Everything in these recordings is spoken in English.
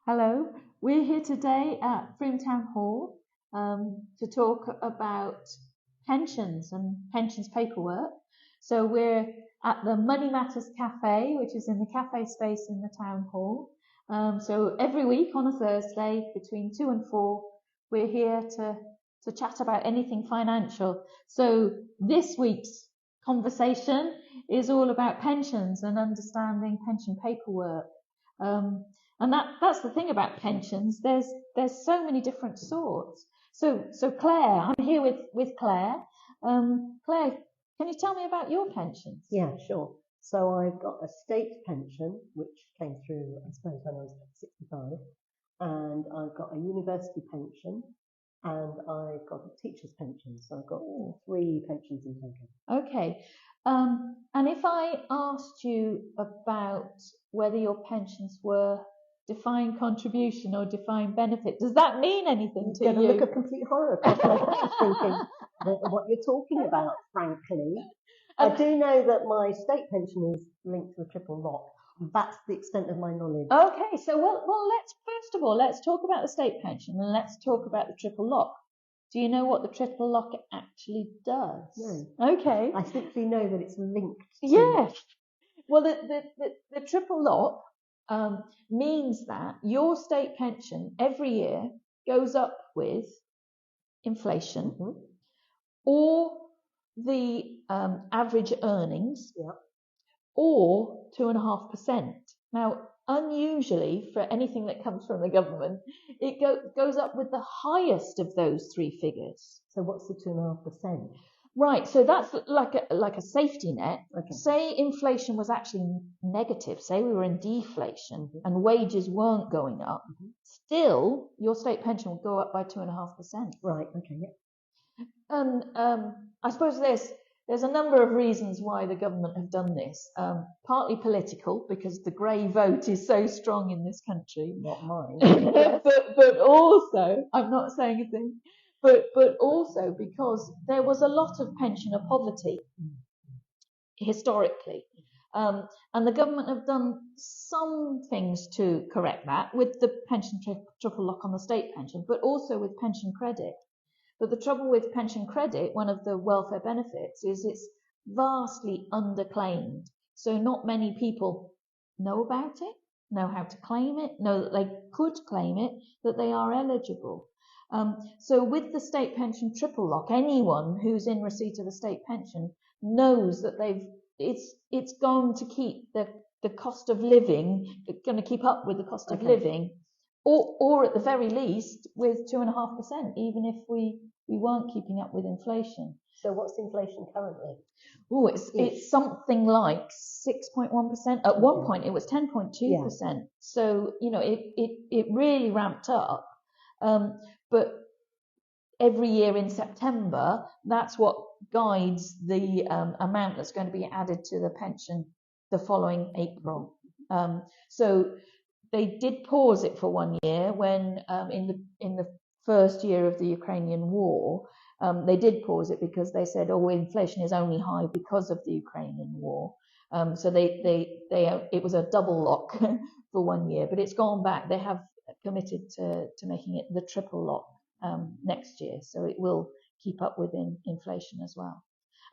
Hello, we're here today at Frome Town Hall to talk about pensions and pensions paperwork. So we're at the Money Matters Café, which is in the cafe space in the town hall. So every week on a Thursday between 2 and 4, we're here to chat about anything financial. So this week's conversation is all about pensions and understanding pension paperwork. And that's the thing about pensions. There's so many different sorts. So Claire, I'm here with Claire. Claire, can you tell me about your pensions? Yeah, sure. So I've got a state pension, which came through, I suppose, when I was 65, and I've got a university pension, and I've got a teacher's pension. So I've got 3 pensions in total. Okay. And if I asked you about whether your pensions were defined contribution or defined benefit, does that mean anything to you? You're going to look of complete horror across my face thinking what you're talking about, frankly. I do know that my state pension is linked to a triple lock. That's the extent of my knowledge. Okay, so well, let's talk about the state pension and let's talk about the triple lock. Do you know what the triple lock actually does? No. Okay. I simply know that it's linked to... Yes. Well, the triple lock means that your state pension every year goes up with inflation or the average earnings or 2.5%. Now, unusually for anything that comes from the government, it goes up with the highest of those 3 figures. So what's the 2.5%? Right, so that's like a safety net. Okay. Say inflation was actually negative, say we were in deflation and wages weren't going up, still your state pension will go up by 2.5%. Right, okay, yeah. And I suppose there's a number of reasons why the government have done this. Partly political, because the grey vote is so strong in this country. Not mine. but also, I'm not saying a thing, but also because there was a lot of pensioner poverty historically. And the government have done some things to correct that with the pension triple lock on the state pension, but also with pension credit. But the trouble with pension credit, one of the welfare benefits, is it's vastly underclaimed. So not many people know about it, know how to claim it, know that they could claim it, that they are eligible. So with the state pension triple lock, anyone who's in receipt of a state pension knows that it's going to keep the cost of living, going to keep up with the cost of living, or at the very least with 2.5%, even if we weren't keeping up with inflation. So what's inflation currently? Oh, it's something like 6.1%. At one point, it was 10.2%. Yeah. So it really ramped up. But every year in September, that's what guides the amount that's going to be added to the pension the following April. So they did pause it for 1 year when in the first year of the Ukrainian war, they did pause it because they said, inflation is only high because of the Ukrainian war. So it was a double lock for 1 year, but it's gone back. They have committed to making it the triple lock next year, so it will keep up with inflation as well.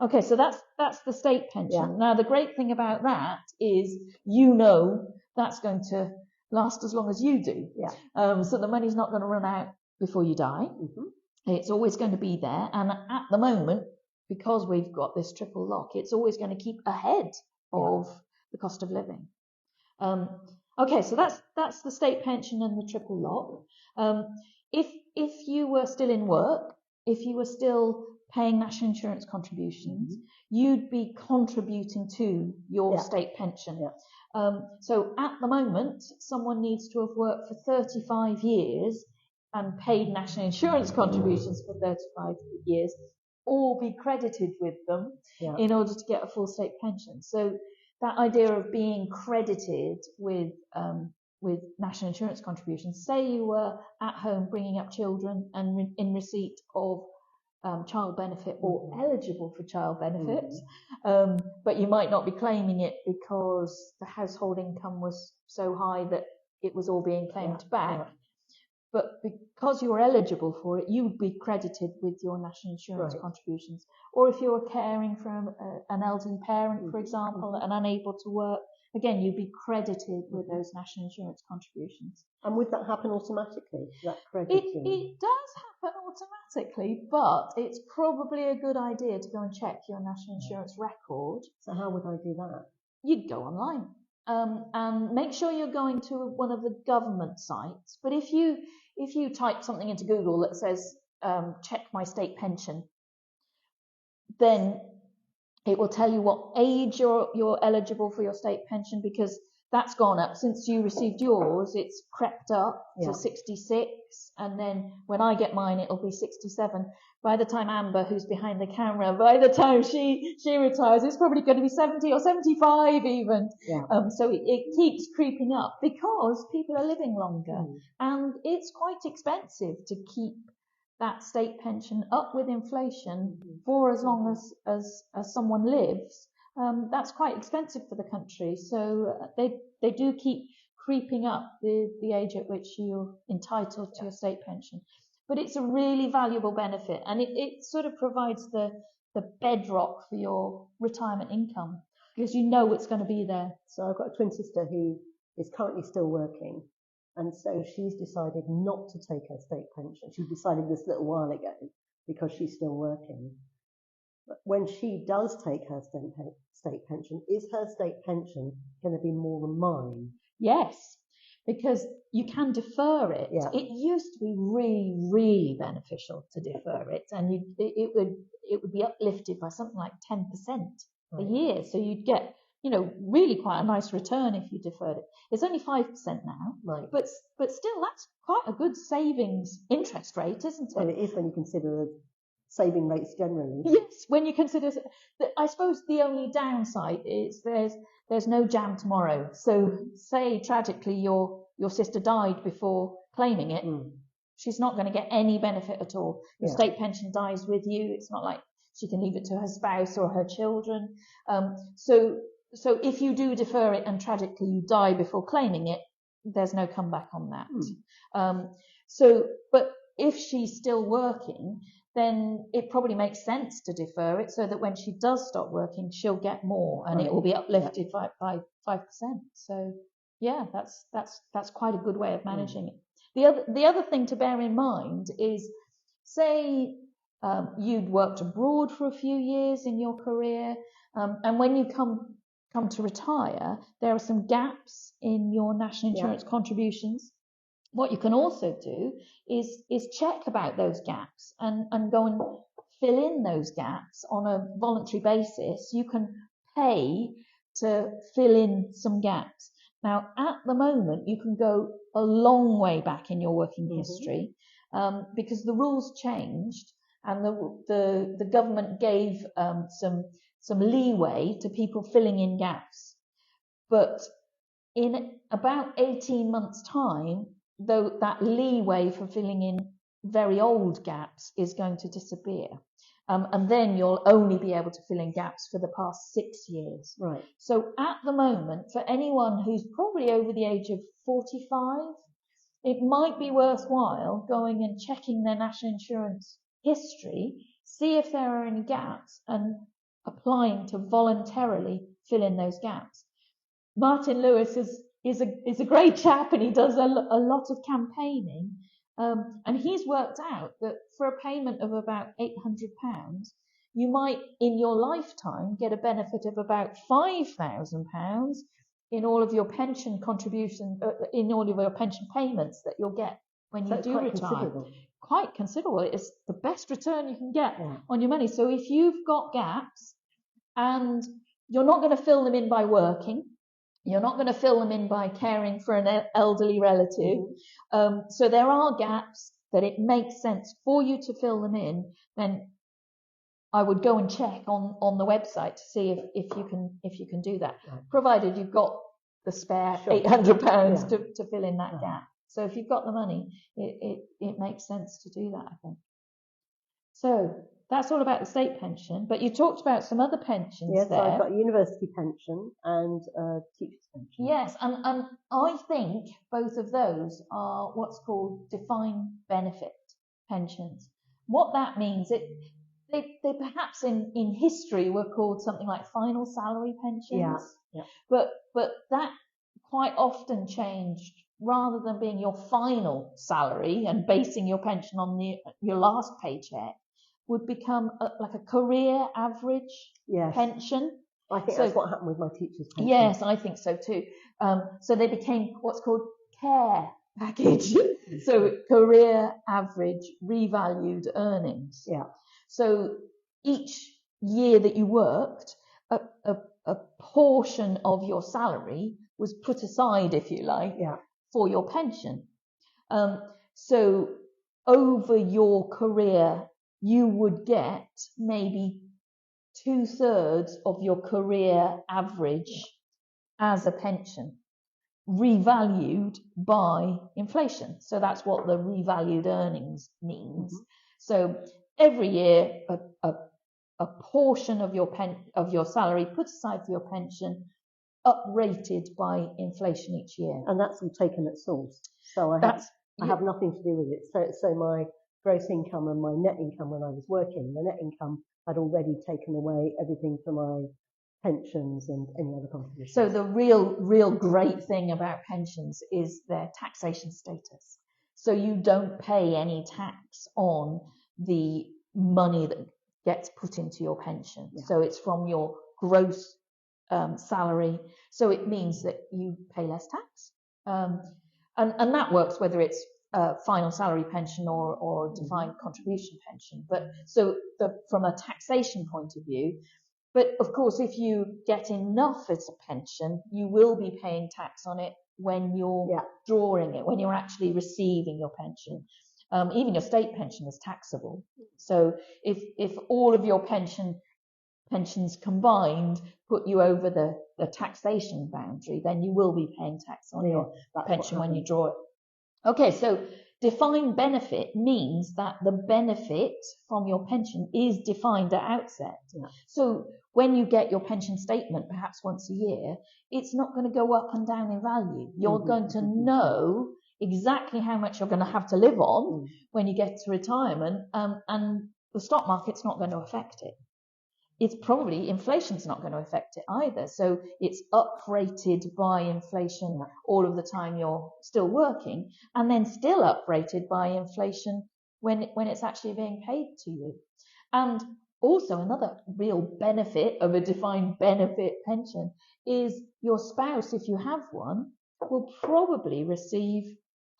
Okay, so that's the state pension. Yeah. Now the great thing about that is that's going to last as long as you do. Yeah. So the money's not going to run out before you die. It's always going to be there, and at the moment, because we've got this triple lock, it's always going to keep ahead of the cost of living. Okay, so that's the state pension and the triple lock. If you were still in work, if you were still paying national insurance contributions, you'd be contributing to your state pension. Yeah. So at the moment, someone needs to have worked for 35 years and paid national insurance contributions for 35 years, or be credited with them in order to get a full state pension. So that idea of being credited with national insurance contributions, say you were at home bringing up children and in receipt of child benefit or eligible for child benefits, but you might not be claiming it because the household income was so high that it was all being claimed back. Yeah. But because you're eligible for it, you would be credited with your national insurance Right. contributions. Or if you're caring for an elderly parent, for example, and unable to work, again, you'd be credited with those national insurance contributions. And would that happen automatically, that crediting? It does happen automatically, but it's probably a good idea to go and check your national insurance record. So how would I do that? You'd go online. And make sure you're going to one of the government sites. But if you type something into Google that says check my state pension, then it will tell you what age you're eligible for your state pension, because that's gone up since you received yours. It's crept up to 66, and then when I get mine, it'll be 67. By the time Amber, who's behind the camera, by the time she retires, it's probably going to be 70 or 75 even. Yeah. So it keeps creeping up because people are living longer, and it's quite expensive to keep that state pension up with inflation for as long as someone lives. That's quite expensive for the country. So they do keep creeping up the age at which you're entitled to your state pension. But it's a really valuable benefit, and it sort of provides the bedrock for your retirement income, because you know it's going to be there. So I've got a twin sister who is currently still working, and so she's decided not to take her state pension. She decided this a little while ago because she's still working. But when she does take her state pension, is her state pension going to be more than mine? Yes, because you can defer it. Yeah. It used to be really, really beneficial to defer it, and it would be uplifted by something like 10% a year. So you'd get, really quite a nice return if you deferred it. It's only 5% now, right? But still, that's quite a good savings interest rate, isn't it? Well, it is when you consider saving rates generally. Yes, when you consider that. I suppose the only downside is there's no jam tomorrow. So say tragically your sister died before claiming it, she's not going to get any benefit at all. The state pension dies with you. It's not like she can leave it to her spouse or her children. So if you do defer it and tragically you die before claiming it, there's no comeback on that. But if she's still working, then it probably makes sense to defer it so that when she does stop working, she'll get more, and it will be uplifted by 5%. So yeah, that's quite a good way of managing it. The other thing to bear in mind is, say you'd worked abroad for a few years in your career, and when you come to retire, there are some gaps in your national insurance contributions. What you can also do is check about those gaps and go and fill in those gaps on a voluntary basis. You can pay to fill in some gaps. Now, at the moment, you can go a long way back in your working history, because the rules changed, and the government gave some leeway to people filling in gaps. But in about 18 months' time, though, that leeway for filling in very old gaps is going to disappear. And then you'll only be able to fill in gaps for the past 6 years. Right. So at the moment, for anyone who's probably over the age of 45, it might be worthwhile going and checking their national insurance history, see if there are any gaps, and applying to voluntarily fill in those gaps. Martin Lewis is a great chap, and he does a lot of campaigning, and he's worked out that for a payment of about £800, you might in your lifetime get a benefit of about £5,000 in all of your pension contribution, in all of your pension payments that you'll get when you do retire. Quite considerable. It's the best return you can get on your money. So if you've got gaps and you're not going to fill them in by working, you're not going to fill them in by caring for an elderly relative. So there are gaps that it makes sense for you to fill them in. Then I would go and check on the website to see if you can do that, provided you've got the spare £800 to fill in that gap. So if you've got the money, it makes sense to do that, I think. So that's all about the state pension. But you talked about some other pensions yes, there. I've got a university pension and a teacher's pension. Yes, and I think both of those are what's called defined benefit pensions. What that means, they perhaps in history were called something like final salary pensions. Yeah. But that quite often changed. Rather than being your final salary and basing your pension on your last paycheck, would become like a career average pension. I think that's what happened with my teacher's pension. Yes, I think so too. So they became what's called care package. So career average revalued earnings. Yeah. So each year that you worked, a portion of your salary was put aside, if you like, for your pension. So over your career, you would get maybe 2/3 of your career average as a pension, revalued by inflation. So that's what the revalued earnings means. Mm-hmm. So every year, a portion of your salary put aside for your pension, uprated by inflation each year. And that's all taken at source. So I have nothing to do with it. So my gross income and my net income when I was working, the net income had already taken away everything for my pensions and any other contributions. So the real great thing about pensions is their taxation status. So you don't pay any tax on the money that gets put into your pension. Yeah. So it's from your gross salary. So it means that you pay less tax. And that works whether it's final salary pension or defined contribution pension. But so from a taxation point of view, but of course, if you get enough as a pension, you will be paying tax on it when you're drawing it, when you're actually receiving your pension. Even your state pension is taxable. So if all of your pensions combined put you over the taxation boundary, then you will be paying tax on your pension when you draw it. Okay, so defined benefit means that the benefit from your pension is defined at outset. Yeah. So when you get your pension statement, perhaps once a year, it's not going to go up and down in value. You're going to know exactly how much you're going to have to live on when you get to retirement, and the stock market's not going to affect it. It's probably, inflation's not going to affect it either. So it's uprated by inflation all of the time you're still working, and then still uprated by inflation when it's actually being paid to you. And also another real benefit of a defined benefit pension is your spouse, if you have one, will probably receive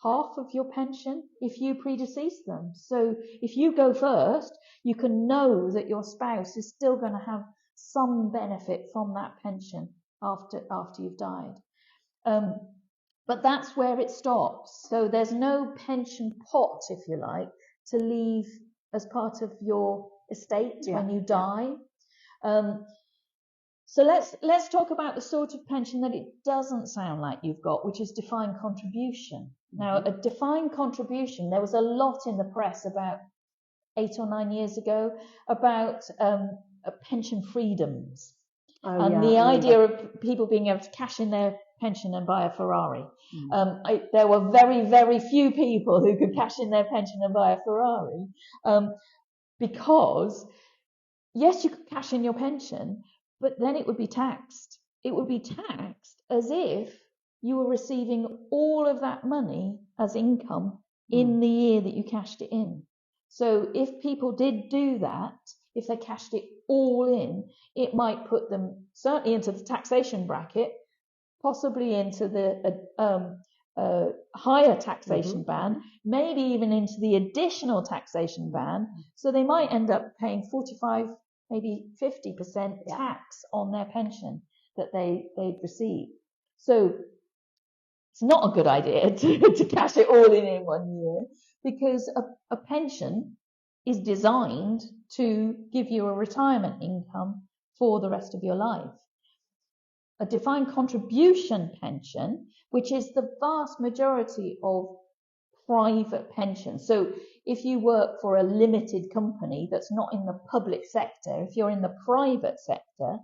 half of your pension if you predecease them. So if you go first, you can know that your spouse is still going to have some benefit from that pension after you've died. But that's where it stops. So there's no pension pot, if you like, to leave as part of your estate when you die. So let's talk about the sort of pension that it doesn't sound like you've got, which is defined contribution. Now, a defined contribution, there was a lot in the press about 8 or 9 years ago about pension freedoms. The idea of people being able to cash in their pension and buy a Ferrari. There were very, very few people who could cash in their pension and buy a Ferrari because, yes, you could cash in your pension, but then it would be taxed. It would be taxed as if you were receiving all of that money as income in the year that you cashed it in. So if people did do that, if they cashed it all in, it might put them certainly into the taxation bracket, possibly into the higher taxation band, maybe even into the additional taxation band. So they might end up paying 45, maybe 50% tax on their pension that they've received. So it's not a good idea to cash it all in 1 year, because a pension is designed to give you a retirement income for the rest of your life. A defined contribution pension, which is the vast majority of private pension. So if you work for a limited company that's not in the public sector, if you're in the private sector,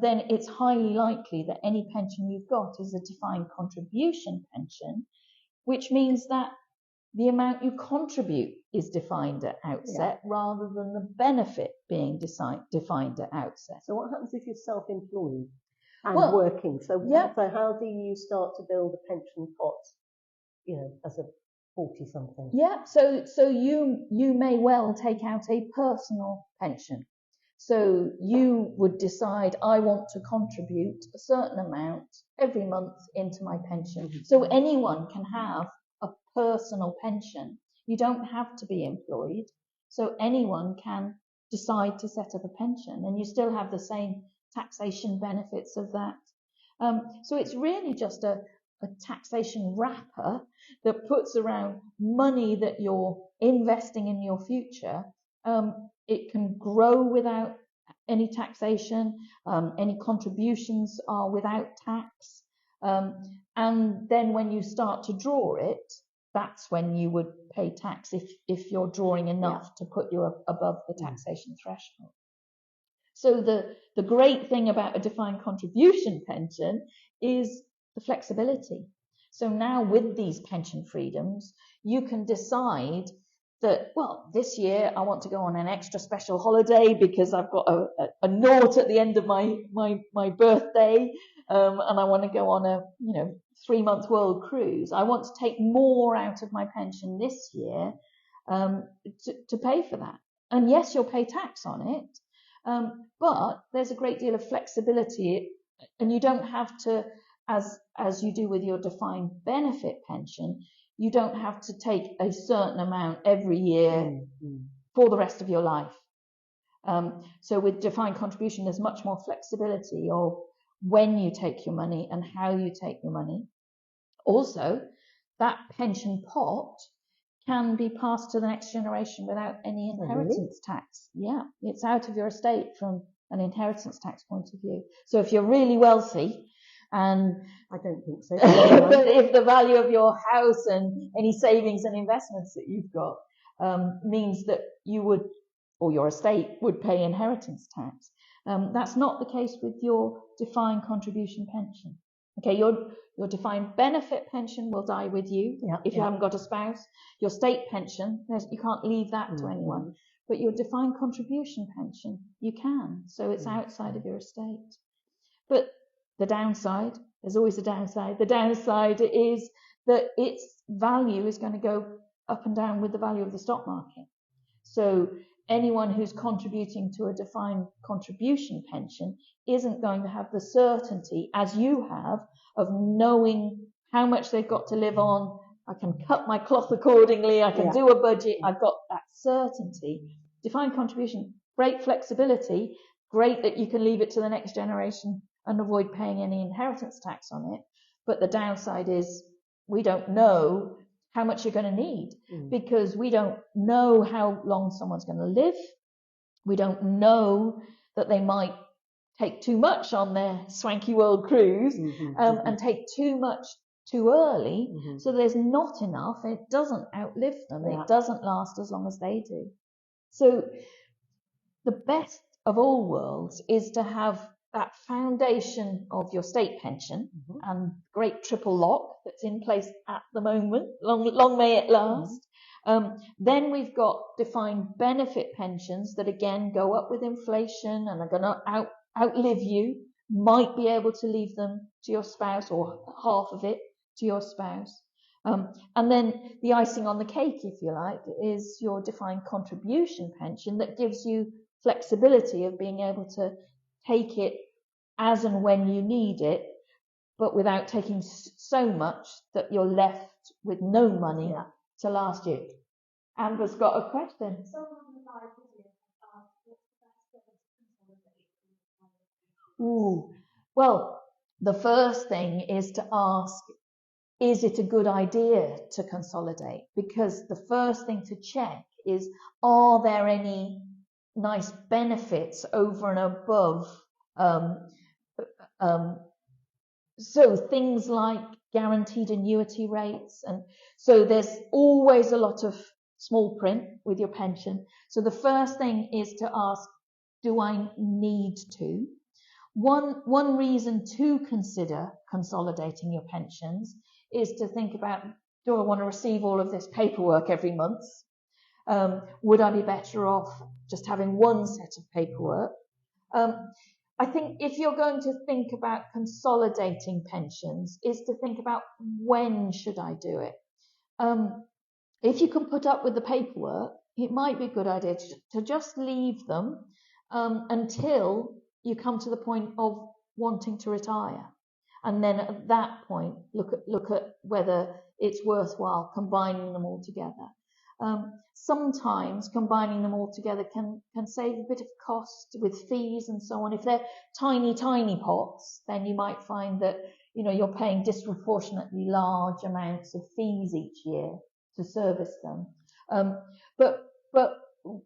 then it's highly likely that any pension you've got is a defined contribution pension, which means that the amount you contribute is defined at outset rather than the benefit being defined at outset. So what happens if you're self-employed and working? So how do you start to build a pension pot, as a 40-something? Yeah, so you may well take out a personal pension. So you would decide, I want to contribute a certain amount every month into my pension. So anyone can have a personal pension. You don't have to be employed. So anyone can decide to set up a pension, and you still have the same taxation benefits of that. So it's really just a taxation wrapper that puts around money that you're investing in your future. It can grow without any taxation. Any contributions are without tax. And then when you start to draw it, that's when you would pay tax if you're drawing enough to put you above the taxation threshold. So the great thing about a defined contribution pension is the flexibility. So now with these pension freedoms, you can decide that, well, this year I want to go on an extra special holiday because I've got a nought at the end of my birthday, and I want to go on a 3-month world cruise. I want to take more out of my pension this year to pay for that. And yes, you'll pay tax on it, but there's a great deal of flexibility, and you don't have to, as you do with your defined benefit pension, you don't have to take a certain amount every year for the rest of your life. So with defined contribution, there's much more flexibility of when you take your money and how you take your money. Also, that pension pot can be passed to the next generation without any inheritance tax. Yeah, it's out of your estate from an inheritance tax point of view. So if you're really wealthy, and I don't think so. but if the value of your house and any savings and investments that you've got means that you would, or your estate would pay inheritance tax, that's not the case with your defined contribution pension. Okay, your defined benefit pension will die with you if you haven't got a spouse. Your state pension, you can't leave that to anyone. But your defined contribution pension, you can. So it's outside of your estate. But the downside, there's always a downside. The downside is that its value is going to go up and down with the value of the stock market. So anyone who's contributing to a defined contribution pension isn't going to have the certainty, as you have, of knowing how much they've got to live on. I can cut my cloth accordingly. I can do a budget. I've got that certainty. Defined contribution, great flexibility, great that you can leave it to the next generation and avoid paying any inheritance tax on it. But the downside is we don't know how much you're going to need because we don't know how long someone's going to live. We don't know that they might take too much on their swanky world cruise and take too much too early. So there's not enough. It doesn't outlive them. It doesn't last as long as they do. So the best of all worlds is to have that foundation of your state pension and great triple lock that's in place at the moment, long may it last. Then we've got defined benefit pensions that again go up with inflation and are going to outlive you. Might be able to leave them to your spouse or half of it to your spouse. And then the icing on the cake, if you like, is your defined contribution pension that gives you flexibility of being able to take it as and when you need it, but without taking so much that you're left with no money to last you. Amber's got a question. Well, the first thing is to ask, is it a good idea to consolidate? Because the first thing to check is, are there any nice benefits over and above? So things like guaranteed annuity rates. And so there's always a lot of small print with your pension. So the first thing is to ask, do I need to? One reason to consider consolidating your pensions is to think about, do I want to receive all of this paperwork every month? Would I be better off just having one set of paperwork? I think if you're going to think about consolidating pensions, is to think about, when should I do it? If you can put up with the paperwork, it might be a good idea to just leave them until you come to the point of wanting to retire. And then at that point, look at whether it's worthwhile combining them all together. Sometimes combining them all together can save a bit of cost with fees and so on. If they're tiny pots, then you might find that, you know, you're paying disproportionately large amounts of fees each year to service them. But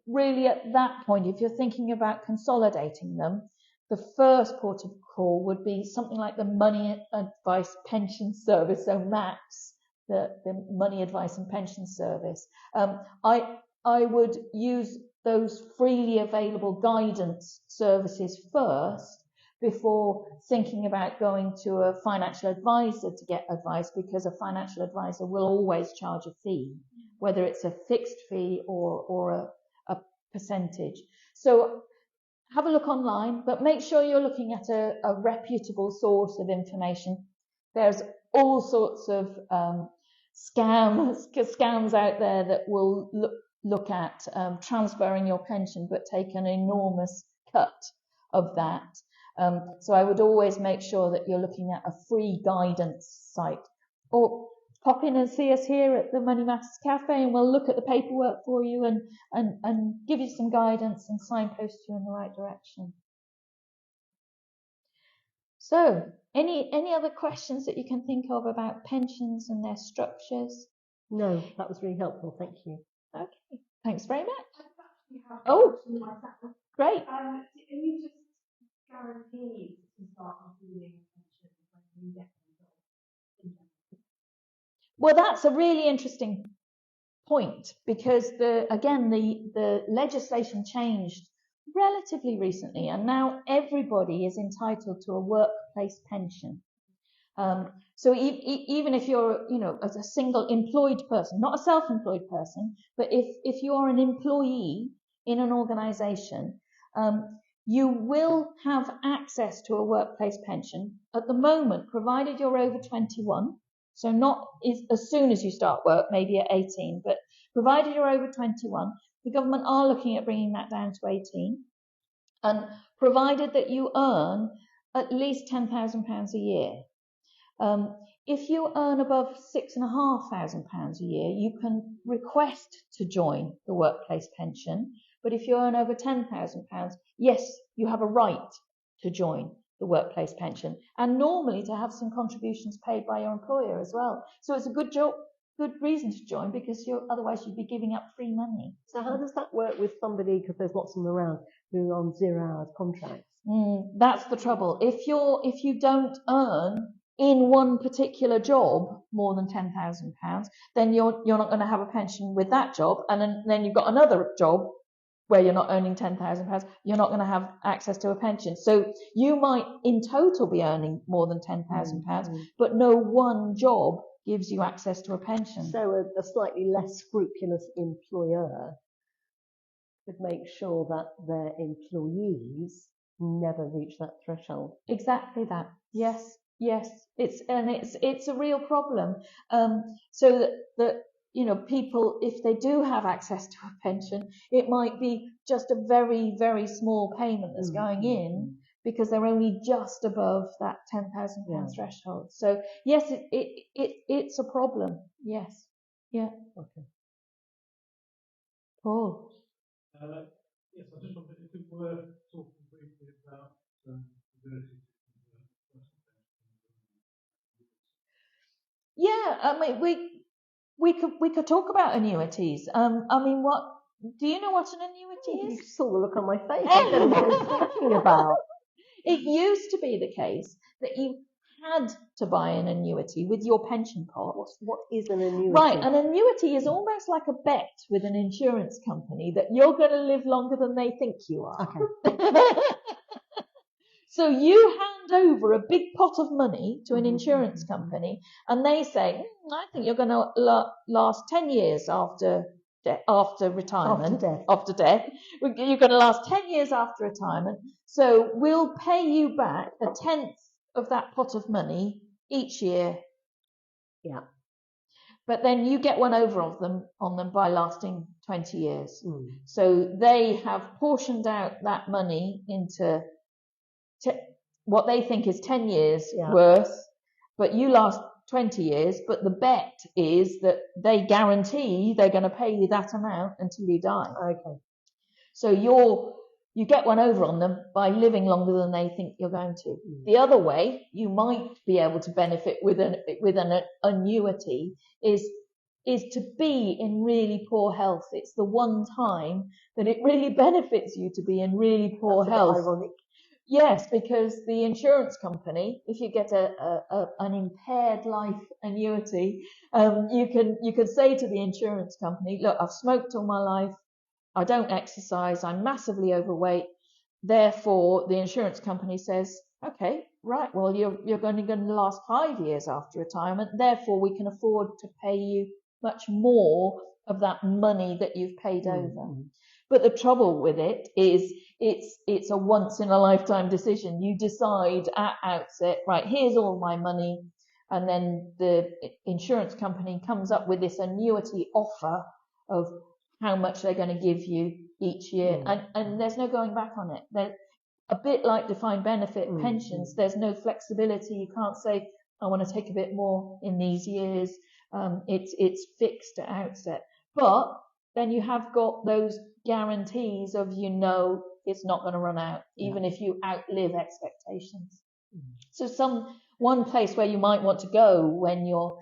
really at that point, if you're thinking about consolidating them, the first port of call would be something like the Money Advice Pension Service, so MAPS, the Money Advice and Pension Service. I would use those freely available guidance services first before thinking about going to a financial advisor to get advice, because a financial advisor will always charge a fee, whether it's a fixed fee or a percentage. So have a look online, but make sure you're looking at a reputable source of information. There's all sorts of scams out there that will look at transferring your pension, but take an enormous cut of that. So I would always make sure that you're looking at a free guidance site, or pop in and see us here at the Money Matters Café, and we'll look at the paperwork for you and give you some guidance and signpost you in the right direction. So, any other questions that you can think of about pensions and their structures? No, that was really helpful. Thank you. Okay, thanks very much. Oh, great. Are you just guaranteed to start receiving pension when you get them? Well, that's a really interesting point, because the legislation changed relatively recently, and now everybody is entitled to a workplace pension. So even if you're, you know, as a single employed person, not a self-employed person, but if you're an employee in an organisation, you will have access to a workplace pension at the moment, provided you're over 21. So not as soon as you start work, maybe at 18, but provided you're over 21, the government are looking at bringing that down to 18. And provided that you earn at least £10,000 a year. If you earn above £6,500 a year, you can request to join the workplace pension. But if you earn over £10,000, yes, you have a right to join the workplace pension, and normally to have some contributions paid by your employer as well. So it's a good reason to join, because otherwise you'd be giving up free money. So how does that work with somebody, because there's lots of them around, who are on 0-hours contracts? That's the trouble. If you don't earn in one particular job more than £10,000, then you're not going to have a pension with that job, and then you've got another job where you're not earning £10,000, you're not going to have access to a pension. So you might in total be earning more than £10,000, but no one job gives you access to a pension. So a slightly less scrupulous employer could make sure that their employees never reach that threshold. Exactly that. Yes. It's a real problem. So that you know, people, if they do have access to a pension, it might be just a very, very small payment that's going in, because they're only just above that £10,000 threshold. So yes, it's a problem. Yes. Yeah. Okay. Paul. Yes, I just wondered if it were talking briefly about the ability to Yeah, I mean, we could talk about annuities. I mean, do you know what an annuity is? You saw the look on my face. I don't know what I was talking about. It used to be the case that you had to buy an annuity with your pension pot. What is an annuity? Right, an annuity is almost like a bet with an insurance company that you're going to live longer than they think you are. Okay. So you hand over a big pot of money to an insurance company, and they say, I think you're going to last 10 years after retirement, after death. You're going to last 10 years after retirement. So we'll pay you back 1/10 of that pot of money each year. Yeah. But then you get one over on them by lasting 20 years. So they have portioned out that money into what they think is 10 years worth, but you last 20 years. But the bet is that they guarantee they're going to pay you that amount until you die. Okay. So you get one over on them by living longer than they think you're going to. The other way you might be able to benefit with an annuity is to be in really poor health. It's the one time that it really benefits you to be in really poor health. Ironic. Yes, because the insurance company, if you get an impaired life annuity, you can say to the insurance company, look, I've smoked all my life, I don't exercise, I'm massively overweight. Therefore, the insurance company says, okay, right, well, you're going to last 5 years after retirement. Therefore, we can afford to pay you much more of that money that you've paid over. But the trouble with it is it's a once in a lifetime decision. You decide at outset, right, here's all my money. And then the insurance company comes up with this annuity offer of how much they're going to give you each year. And there's no going back on it. They're a bit like defined benefit pensions. There's no flexibility. You can't say, I want to take a bit more in these years. It's fixed at outset. But then you have got those guarantees of, it's not going to run out, even if you outlive expectations. So one place where you might want to go when you're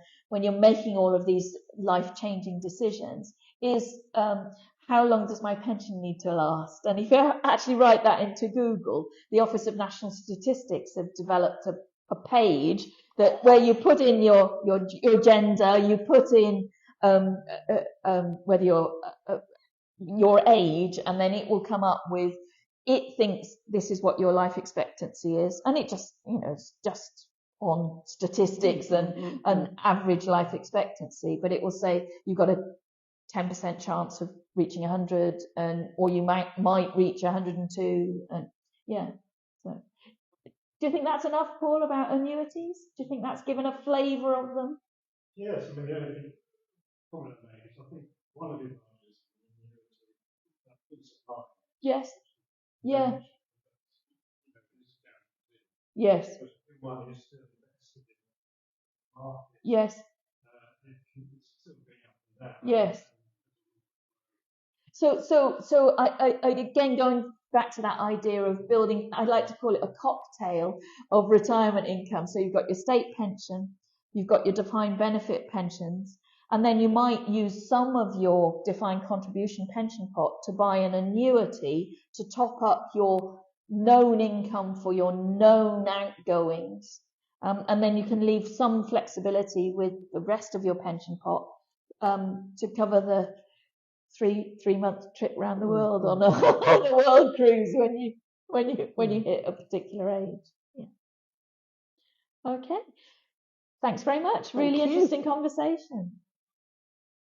making all of these life-changing decisions is how long does my pension need to last? And if you actually write that into Google, the Office of National Statistics have developed a page where you put in your gender, you put in whether your age, and then it will come up with, it thinks this is what your life expectancy is, and it just, it's just on statistics and average life expectancy, but it will say you've got a 10% chance of reaching 100, or you might reach 102, and So, do you think that's enough, Paul, about annuities? Do you think that's given a flavour of them? Yes, I mean, the only comment I made is I think one of the advantages of annuity is that peace of mind. Yes. Yeah. Yes. One is still invested in the market. Yes. It can still be up and down. Yes. So I again, going back to that idea of building, I'd like to call it a cocktail of retirement income. So you've got your state pension, you've got your defined benefit pensions, and then you might use some of your defined contribution pension pot to buy an annuity to top up your known income for your known outgoings. And then you can leave some flexibility with the rest of your pension pot to cover the three-month trip around the world on a world cruise when you hit a particular age. Yeah. Okay. Thanks very much. Really interesting conversation.